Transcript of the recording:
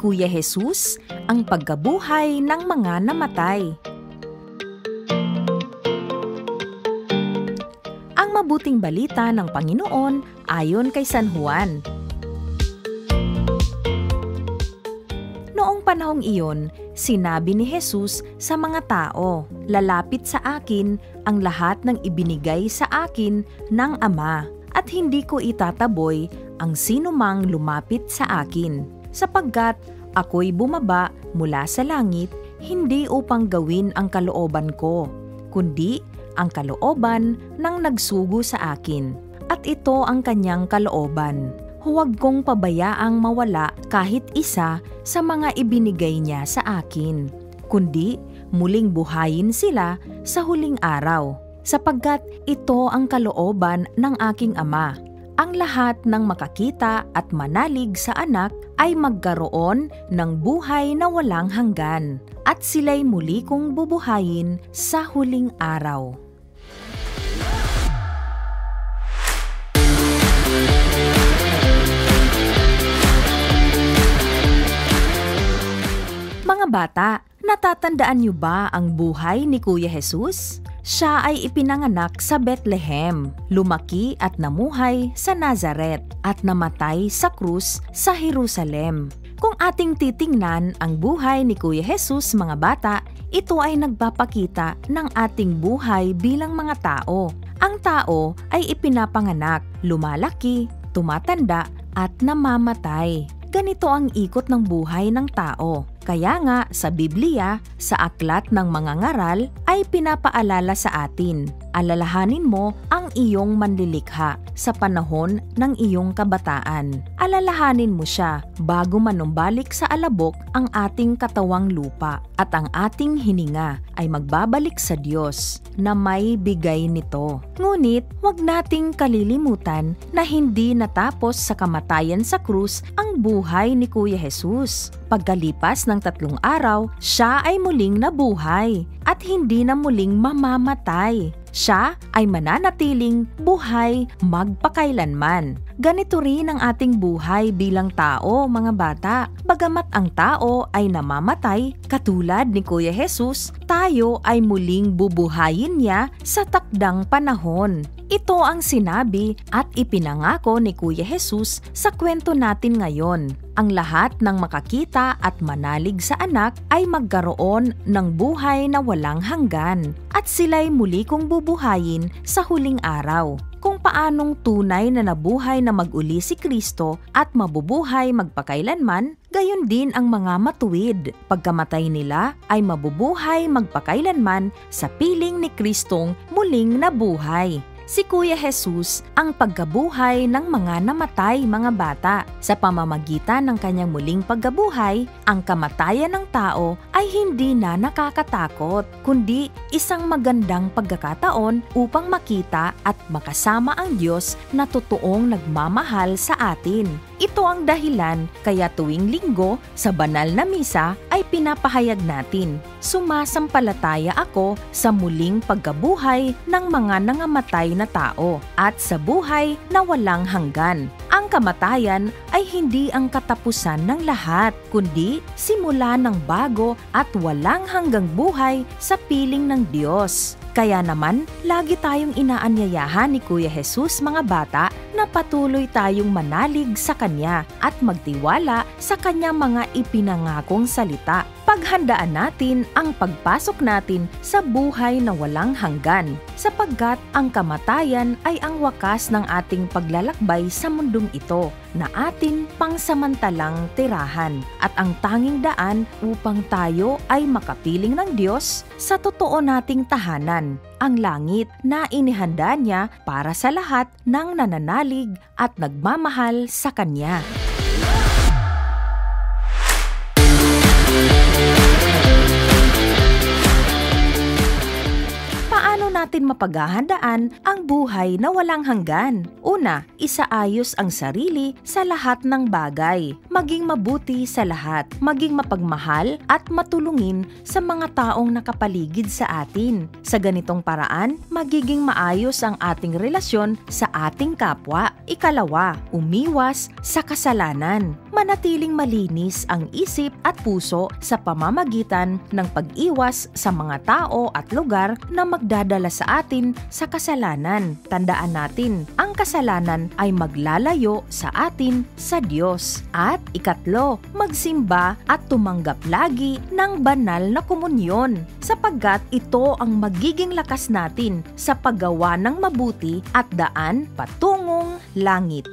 Kuya Jesus, ang pagkabuhay ng mga namatay. Ang mabuting balita ng Panginoon ayon kay San Juan. Noong panahong iyon, sinabi ni Jesus sa mga tao, "Lalapit sa akin ang lahat ng ibinigay sa akin ng Ama, at hindi ko itataboy ang sinumang lumapit sa akin, sapagkat ako'y bumaba mula sa langit, hindi upang gawin ang kalooban ko, kundi ang kalooban ng nagsugo sa akin. At ito ang kanyang kalooban. Huwag kong pabayaang mawala kahit isa sa mga ibinigay niya sa akin, kundi muling buhayin sila sa huling araw, sapagkat ito ang kalooban ng aking Ama. Ang lahat ng makakita at manalig sa anak ay magkaroon ng buhay na walang hanggan, at sila'y muli kong bubuhayin sa huling araw." Mga bata, natatandaan niyo ba ang buhay ni Kuya Jesus? Siya ay ipinanganak sa Bethlehem, lumaki at namuhay sa Nazaret, at namatay sa krus sa Jerusalem. Kung ating titingnan ang buhay ni Kuya Jesus, mga bata, ito ay nagpapakita ng ating buhay bilang mga tao. Ang tao ay ipinapanganak, lumalaki, tumatanda, at namamatay. Ganito ang ikot ng buhay ng tao. Kaya nga sa Biblia, sa aklat ng mga ngaral ay pinapaalala sa atin, alalahanin mo ang iyong manlilikha sa panahon ng iyong kabataan. Alalahanin mo siya bago manumbalik sa alabok ang ating katawang lupa, at ang ating hininga ay magbabalik sa Diyos na may bigay nito. Ngunit huwag nating kalilimutan na hindi natapos sa kamatayan sa krus ang buhay ni Kuya Jesus. Pagkalipas ng 3 araw, siya ay muling nabuhay at hindi na muling mamamatay. Siya ay mananatiling buhay magpakailanman. Ganito rin ang ating buhay bilang tao, mga bata. Bagamat ang tao ay namamatay, katulad ni Kuya Jesus, tayo ay muling bubuhayin niya sa takdang panahon. Ito ang sinabi at ipinangako ni Kuya Jesus sa kwento natin ngayon. Ang lahat ng makakita at manalig sa anak ay magkaroon ng buhay na walang hanggan, at sila'y muli kong bubuhayin sa huling araw. Kung paanong tunay na nabuhay na mag-uli si Kristo at mabubuhay magpakailanman, gayon din ang mga matuwid. Pagkamatay nila ay mabubuhay magpakailanman sa piling ni Kristong muling nabuhay. Si Kuya Jesus ang pagkabuhay ng mga namatay, mga bata. Sa pamamagitan ng kanyang muling pagkabuhay, ang kamatayan ng tao ay hindi na nakakatakot, kundi isang magandang pagkakataon upang makita at makasama ang Diyos na totoong nagmamahal sa atin. Ito ang dahilan kaya tuwing linggo sa banal na misa ay pinapahayag natin, "Sumasampalataya ako sa muling pagkabuhay ng mga nangamatay na tao at sa buhay na walang hanggan." Ang kamatayan ay hindi ang katapusan ng lahat, kundi simula ng bago at walang hanggang buhay sa piling ng Diyos. Kaya naman, lagi tayong inaanyayahan ni Kuya Jesus, mga bata, na patuloy tayong manalig sa Kanya at magtiwala sa Kanyang mga ipinangakong salita. Paghandaan natin ang pagpasok natin sa buhay na walang hanggan, sapagkat ang kamatayan ay ang wakas ng ating paglalakbay sa mundong ito na atin pangsamantalang tirahan, at ang tanging daan upang tayo ay makapiling ng Diyos sa totoo nating tahanan, ang langit na inihanda niya para sa lahat ng nananalig at nagmamahal sa Kanya. natin mapaghahandaan ang buhay na walang hanggan. Una, isaayos ang sarili sa lahat ng bagay. Maging mabuti sa lahat. Maging mapagmahal at matulungin sa mga taong nakapaligid sa atin. Sa ganitong paraan, magiging maayos ang ating relasyon sa ating kapwa. Ikalawa, umiwas sa kasalanan. Manatiling malinis ang isip at puso sa pamamagitan ng pag-iwas sa mga tao at lugar na magdadala sa atin sa kasalanan. Tandaan natin, ang kasalanan ay maglalayo sa atin sa Diyos. At ikatlo, magsimba at tumanggap lagi ng banal na komunyon sapagkat ito ang magiging lakas natin sa paggawa ng mabuti at daan patungong langit.